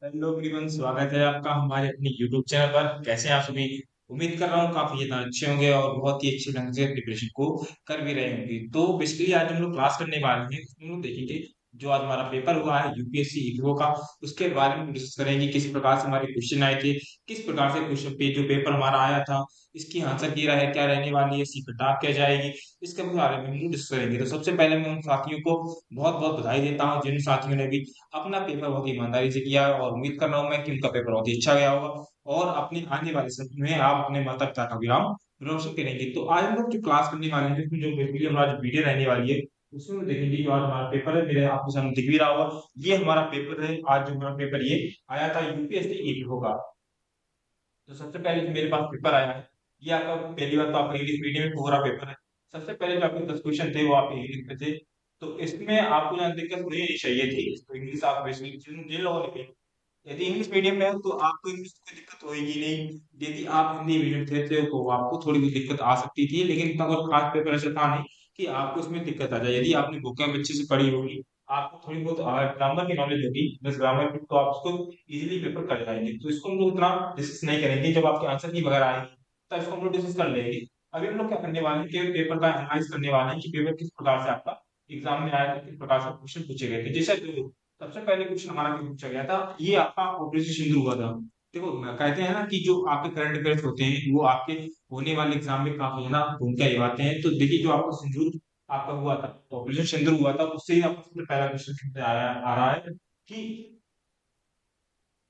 Hello everyone, स्वागत है आपका हमारे अपने यूट्यूब चैनल पर। कैसे हैं आप सभी? उम्मीद कर रहा हूँ काफी ज्यादा अच्छे होंगे और बहुत ही अच्छे ढंग से प्रिपरेशन को कर भी रहे होंगे। तो बेसिकली आज हम लोग क्लास करने वाले हैं, उसमें हम लोग देखेंगे जो आज हमारा पेपर हुआ है यूपीएससी ईपीओ का, उसके बारे में डिस्कस करेंगे। किस प्रकार से हमारे क्वेश्चन आए थे, किस प्रकार से क्वेश्चन पे जो पेपर हमारा आया था, इसकी आंसर की राय क्या रहने वाली है, इसकी कटाव क्या जाएगी, इसके बारे में हम डिस्कस करेंगे। तो सबसे पहले मैं उन साथियों को बहुत बहुत बधाई देता हूँ जिन साथियों ने भी अपना पेपर बहुत ईमानदारी से किया है, और उम्मीद कर रहा हूँ मैं कि उनका पेपर बहुत ही अच्छा गया होगा और अपने आने वाले समय में आप अपने माता पिता का भी नाम रोशन करेंगे। तो आज हम लोग जो क्लास करने वाले हैं, उसमें जो बेसिकली हमारा जो वीडियो रहने वाली है, उसमें हम देखेंगे जो आज हमारा पेपर है, मेरे आपको सामने दिख भी रहा होगा। ये हमारा पेपर है। आज जो हमारा पेपर ये आया था यूपीएससी ईपीओ का। तो सबसे पहले जो मेरे पास पेपर आया है, ये आपका पहली बार तो आपका इंग्लिश मीडियम में पूरा पेपर है। सबसे पहले जो आपके 10 क्वेश्चन थे वो आपके इंग्लिश में थे। तो इसमें आपको यहाँ दिक्कत नहीं चाहिए थी, तो इंग्लिश आप बेसिकली जिन जिन लोगों ने, यदि इंग्लिश मीडियम में हो तो आपको इंग्लिश की कोई दिक्कत होगी नहीं। यदि आप हिंदी मीडियम से थे तो आपको थोड़ी बहुत दिक्कत आ सकती थी, लेकिन इतना कोई खास पेपर ऐसा था नहीं कि आपको इसमें दिक्कत आ जाए। यदि आपने बुकें अच्छे से पढ़ी होगी, आपको थोड़ी बहुत ग्रामर की नॉलेज होगी, बस ग्रामर की, तो आप उसको इजीली पेपर कर जाएंगे। तो इसको हम लोग उतना डिस्कस नहीं करेंगे। जब आपके आंसर की वगैरह आएगी तो इसको हम लोग डिस्कस कर लेंगे। अभी हम लोग क्या करने वाले हैं कि पेपर का एनालाइज करने वाले हैं कि पेपर किस प्रकार से आपका एग्जाम में आया था, किस प्रकार से क्वेश्चन पूछे गए थे। जैसे सबसे पहले क्वेश्चन हमारा क्या पूछा गया था, ये आपका ऑपरेशन सिंदूर हुआ था। देखो कहते हैं ना कि जो आपके करंट अफेयर्स होते हैं वो आपके होने वाले एग्जाम में काफी है ना भूमिका निभाते हैं। तो देखिए जो आपका सिंदूर आपका हुआ था, ऑपरेशन सिंदूर हुआ था, उससे ही आपका सबसे पहला क्वेश्चन आ रहा है कि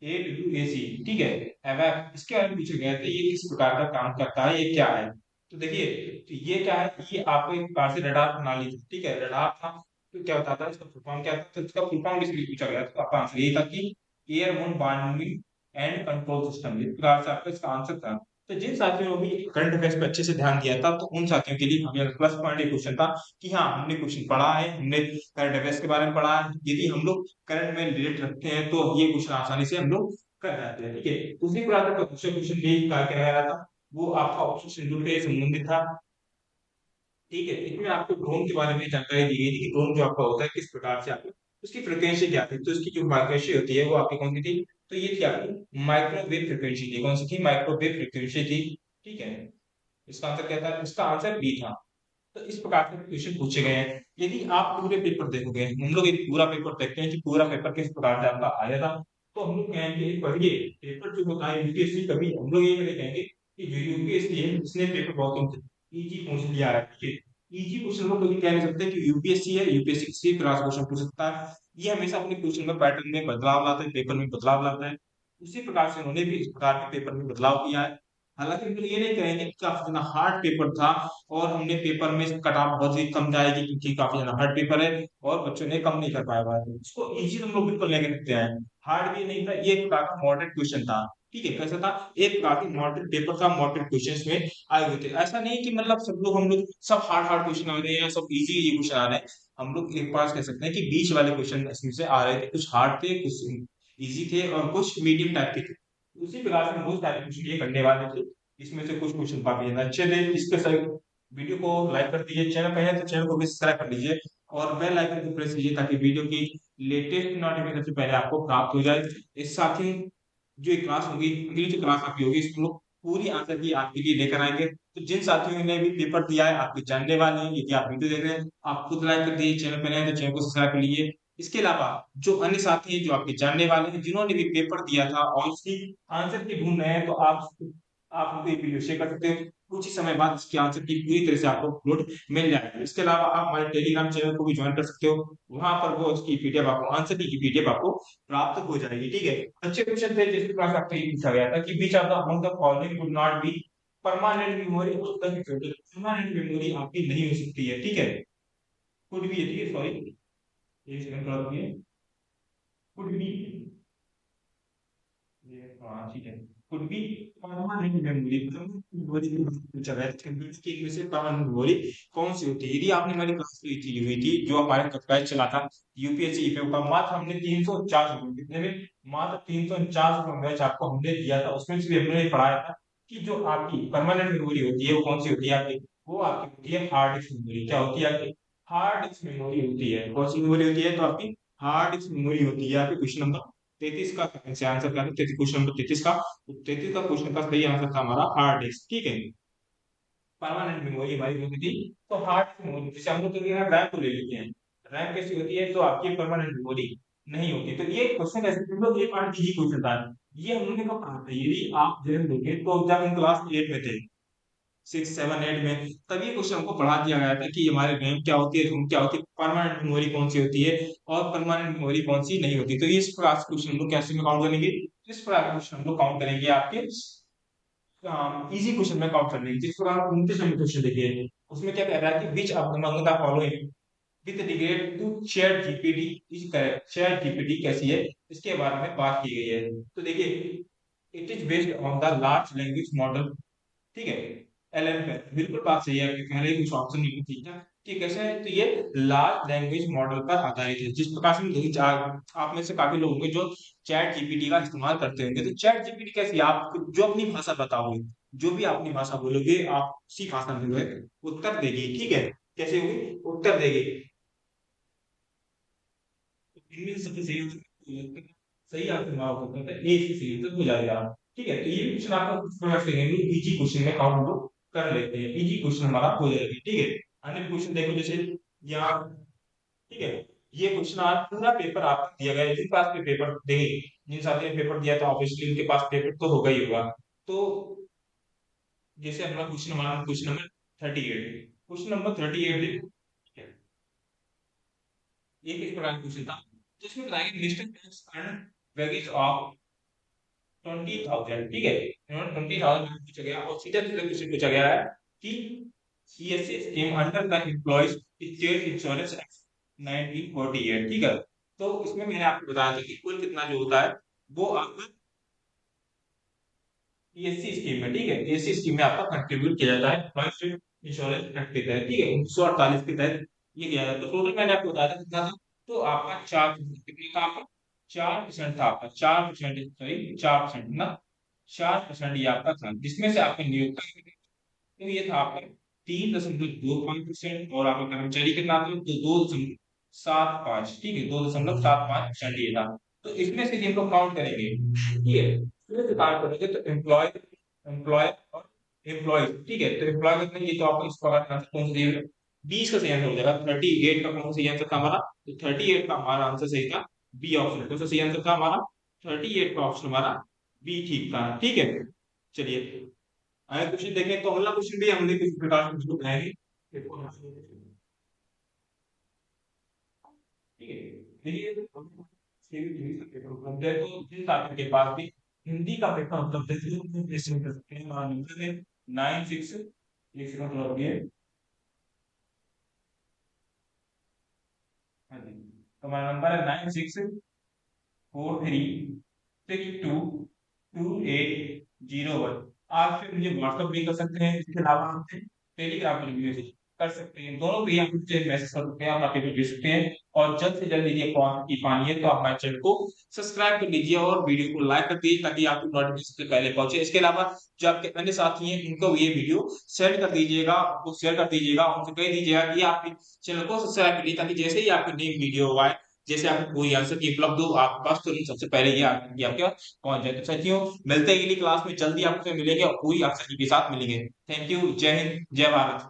AWAC, ठीक है, एवैक, इसके बारे में पूछा गया था ये किस प्रकार का काम करता है, ये क्या है। तो देखिए, तो ये क्या है, ये आपको एक प्रकार से रडार प्रणाली थी, ठीक है, रडार था। तो क्या होता था इसका फुल फॉर्म क्या था, तो इसका फुल फॉर्म इसलिए पूछा गया था, तो आपका आंसर ये था कि airborne warning and control system. इस प्रकार से आपका इसका आंसर था। तो जिन साथियों ने भी करंट अफेयर्स पे अच्छे से ध्यान दिया था, तो उन साथियों के लिए हमें प्लस पॉइंट एक क्वेश्चन था कि हाँ, हमने क्वेश्चन पढ़ा है, हमने करंट अफेयर्स के बारे में पढ़ा है। यदि हम लोग करंट में रिलेट रखते हैं तो ये क्वेश्चन आसानी से हम लोग कर जाते हैं, ठीक है। दूसरी प्रकार का दूसरा क्वेश्चन भी क्या कह रहा था, वो आपका ऑप्शन शेड्यूल पे संबंधित था, ठीक है। इसमें आपको ड्रोन के बारे में जानकारी दी गई थी कि ड्रोन जो आपका होता है किस प्रकार से आपको उसकी फ्रिक्वेंसी क्या थी। तो इसकी जो फ्रिक्वेंसी होती है वो आपकी कौन सी थी, तो ये थी आपकी माइक्रोवेव फ्रिक्वेंसी थी। कौन सी थी? माइक्रोवेव फ्रिक्वेंसी थी, ठीक है। इसका आंसर क्या था? इसका आंसर बी था। तो इस प्रकार के क्वेश्चन पूछे गए हैं। यदि आप पूरे पेपर देखोगे, हम लोग एक पूरा पेपर देखते हैं कि पूरा पेपर किस प्रकार से आपका आया था, तो हम लोग कहेंगे पढ़िए पेपर जो होता है यूपीएससी, कभी हम लोग ये नहीं कहेंगे कि जो यूपीएससी है इसने पेपर बहुत इजी पूछ लिया है, ठीक है। इजी क्वेश्चन हम लोग कभी कह नहीं सकते कि यूपीएससी है, यूपीएससी किसी भी प्रकार क्वेश्चन पूछ सकता है। ये हमेशा अपने क्वेश्चन में पैटर्न में बदलाव लाता है, पेपर में बदलाव लाता है। उसी प्रकार से उन्होंने भी इस प्रकार के पेपर में बदलाव किया है। हालांकि हम लोग ये नहीं कहेंगे कि काफी ज्यादा हार्ड पेपर था और हमने पेपर में कट ऑफ बहुत ही कम जाएगी क्योंकि काफी ज्यादा हार्ड पेपर है और बच्चों ने कम नहीं कर पाया हुआ है। इसको इजी तो हम लोग बिल्कुल नहीं कर सकते हैं। हार्ड भी नहीं था, ये एक प्रकार का मॉडरेट क्वेश्चन था, ठीक है। कैसा था? एक प्रकार की मॉडरेट पेपर था, मॉडरेट क्वेश्चन में आए हुए थे। ऐसा नहीं कि मतलब सब लोग हम लोग सब हार्ड हार्ड क्वेश्चन आ रहे हैं या सब इजी इजी क्वेश्चन आ रहे हैं। हम लोग एक बार कह सकते हैं कि बीच वाले क्वेश्चन इसमें से आ रहे थे, कुछ हार्ड थे, कुछ इजी थे और कुछ मीडियम टाइप के थे। उसी प्रकार से हम उस टाइप क्वेश्चन ये करने वाले थे। इसमें से कुछ क्वेश्चन काफी अच्छे थे। इसके सही वीडियो को लाइक कर दीजिए, चैनल पे है तो चैनल को भी सब्सक्राइब कर लीजिए और बेल आइकन को प्रेस कीजिए ताकि वीडियो की लेटेस्ट नोटिफिकेशन सबसे पहले आपको प्राप्त हो जाए। इस साथ ही जो एक क्लास होगी, अगली जो क्लास आपकी होगी, इसमें लोग पूरी आंसर की आपके लिए लेकर आएंगे। तो जिन साथियों ने भी पेपर दिया है आपके जानने वाले हैं, यदि आप वीडियो देख रहे हैं, आप खुद लाइक कर दीजिए, चैनल पे नए हैं तो चैनल को सब्सक्राइब कर लीजिए। इसके अलावा जो अन्य साथी हैं जो आपके जानने वाले हैं जिन्होंने भी पेपर दिया था और उसकी आंसर की ढूंढ रहे हैं, तो आप उनको ये वीडियो शेयर कर सकते हो। कुछ ही समय बाद इसकी आंसर की पूरी तरह से आपको अपलोड मिल जाएगी। इसके अलावा आप हमारे टेलीग्राम चैनल को भी ज्वाइन कर सकते हो। वहां पर वो उसकी पीडीएफ आपको, आंसर की पीडीएफ आपको प्राप्त हो जाएगी, ठीक है। अच्छे क्वेश्चन थे। जिस क्लास आपको ये पूछा गया था कि which of the among the following would not be permanent memory, उस तक परमानेंट मेमोरी आपकी नहीं हो सकती है, ठीक है। कुड भी है, ठीक है, सॉरी, एक सेकंड थोड़ा रुकिए। कुड भी, हाँ ठीक है, कुड बी परमानेंट मेमोरी, मतलब मेमोरी की बात पूछा गया है कंप्यूटर की, इनमें से परमानेंट मेमोरी कौन सी होती है। यदि आपने हमारी क्लास ली हुई थी जो हमारे कक्षा चला था यूपीएससी ईपीओ का, मात्र हमने 350 कितने में, मात्र 350 बैच आपको हमने दिया था। उसमें से भी हमने ये पढ़ाया था कि जो आपकी परमानेंट मेमोरी होती है वो कौन सी होती है आपकी, वो आपकी होती है हार्ड डिस्क मेमोरी। क्या होती है आपकी? हार्ड डिस्क मेमोरी होती है। कौन सी मेमोरी होती है? तो आपकी हार्ड डिस्क मेमोरी होती है आपकी। क्वेश्चन नंबर 33 का आंसर क्या था, 33 क्वेश्चन नंबर 33 का, तो 33 का क्वेश्चन का सही आंसर था हमारा हार्ड डिस्क, ठीक है। परमानेंट मेमोरी हमारी होती थी, तो हार्ड मेमोरी जैसे हम लोग तो यहाँ रैम को ले लेते हैं, रैम कैसी होती है, तो आपकी परमानेंट मेमोरी नहीं होती। तो ये क्वेश्चन ऐसे हम लोग, ये पार्ट इजी क्वेश्चन था, ये हम लोग ने कब पढ़ा था, यदि आप जब देखें तो जब हम क्लास 8 में थे, 6 7 8 में, तभी क्वेश्चन हमको पढ़ा दिया गया था कि हमारे रैम क्या होती है, रोम क्या होती है, परमानेंट मेमोरी कौन सी होती है और परमानेंट मेमोरी कौन सी नहीं होती। तो इस प्रकार से क्वेश्चन हम लोग कैसे में काउंट करेंगे, इस प्रकार क्वेश्चन हम लोग काउंट करेंगे आपके इजी क्वेश्चन में काउंट करने की। जिस प्रकार 29 नंबर क्वेश्चन देखिए, उसमें क्या कह रहा है कि which among the following with regard to chat GPT is correct, chat GPT कैसी है इसके बारे में बात की गई है। तो देखिए, it is based on the large language model, ठीक है, एलएम पे बिल्कुल बात सही है, पहले कुछ ऑप्शन नहीं ठीक है कि कैसे है, तो ये लार्ज लैंग्वेज मॉडल पर आधारित है। जिस प्रकार से आप में से काफी लोग होंगे जो चैट जीपीटी का इस्तेमाल करते होंगे, तो चैट जीपीटी कैसी है, आप जो अपनी भाषा बताओगे, जो भी अपनी भाषा बोलोगे, आप उसी भाषा में जो है उत्तर देगी, ठीक है, कैसे होगी, उत्तर देगी। तो इनमें से सबसे सही आंसर, सही आंसर हमारा होता है ए, से सही आंसर हो जाएगा, ठीक है। तो ये क्वेश्चन आपका कुछ प्रकार से इजी क्वेश्चन में काउंट हम लोग कर लेते हैं, इजी क्वेश्चन हमारा हो जाएगा, ठीक है। अन्य क्वेश्चन देखो जैसे यहाँ, ठीक है, ये क्वेश्चन आज पूरा पेपर आपको दिया गया है, जिनके पास भी पेपर देंगे, जिन साथी ने पेपर दिया था ऑब्वियसली उनके पास पेपर तो होगा ही होगा। तो जैसे अपना क्वेश्चन नंबर 38, क्वेश्चन नंबर 38, ये किस प्रकार का क्वेश्चन था, जिसमें बताया कि mister tax earn wages of 20,000, ठीक है, इन्होंने 20,000 पूछा गया, और सीधा सीधा क्वेश्चन पूछा गया है कि CSC scheme under the employees state insurance act 1948, ठीक है। तो इसमें मैंने आपको बताया था कि कुल कितना जो होता है वो आपका पीएससी स्कीम में, ठीक है, पीएससी स्कीम में आपका कंट्रीब्यूट किया जाता है एम्प्लॉय स्टेट इंश्योरेंस एक्ट के तहत, ठीक है, 1948 के तहत ये किया जाता है। तो टोटल मैंने आपको बताया था कितना था, तो आपका 4 कितने का, आपका 4% था, आपका 4%, सॉरी 4% ना, 4% ये आपका था, जिसमें से आपके नियोक्ता, तो ये था आपका 3.25%, और आपका कर्मचारी कितना था, तो 2.75, ठीक है, 2.75% ये था। तो इसमें से हम लोग काउंट करेंगे, ठीक है, इसमें से काउंट करेंगे तो एम्प्लॉय, एम्प्लॉय और एम्प्लॉय, ठीक है, तो एम्प्लॉय कितने, ये तो आपको इस प्रकार का आंसर कौन सा दिया, 20 का सही आंसर हो जाएगा। 38 का कौन सा सही आंसर था हमारा, तो 38 का हमारा आंसर सही था बी ऑप्शन, कौन सा सही आंसर था हमारा, 38 का ऑप्शन हमारा बी ठीक था, ठीक है। चलिए आगे क्वेश्चन देखें, तो अगला क्वेश्चन भी हमने किस प्रकार से उसको बनाएंगे, देखो, ठीक है। देखिए पेपर उपलब्ध है, तो जिन छात्रों के पास भी हिंदी का पेपर उपलब्ध है, तो वो प्रेजेंट कर सकते हैं, हमारा नंबर है 96, एक सेकंड थोड़ा रुकिए, हाँ जी, तो हमारा नंबर है 9643622801। आप फिर मुझे व्हाट्सएप भी कर सकते हैं, इसके अलावा आप टेलीग्राम पर भी मैसेज कर सकते हैं, दोनों पे आप मुझे मैसेज कर सकते हैं, आप आके भी भेज सकते हैं। और जल्द से जल्द यदि आप की पानी है तो आप हमारे चैनल को सब्सक्राइब कर लीजिए और वीडियो को लाइक कर दीजिए, ताकि आपको नोटिफिकेशन से पहले पहुंचे। इसके अलावा जो आपके अन्य साथी हैं उनको ये वीडियो शेयर कर दीजिएगा, उनको शेयर कर दीजिएगा, उनसे कह दीजिएगा कि आप चैनल को सब्सक्राइब कर लीजिए, ताकि जैसे ही आपकी नई वीडियो आए, जैसे आपको कोई आंसर की उपलब्ध हो आपके पास, तुरंत सबसे पहले ये आंसर की आपके पास पहुंच जाए। तो साथियों, मिलते हैं अगली क्लास में, जल्दी आपसे मिलेंगे और पूरी आंसर के साथ मिलेंगे। थैंक यू, जय हिंद, जय भारत।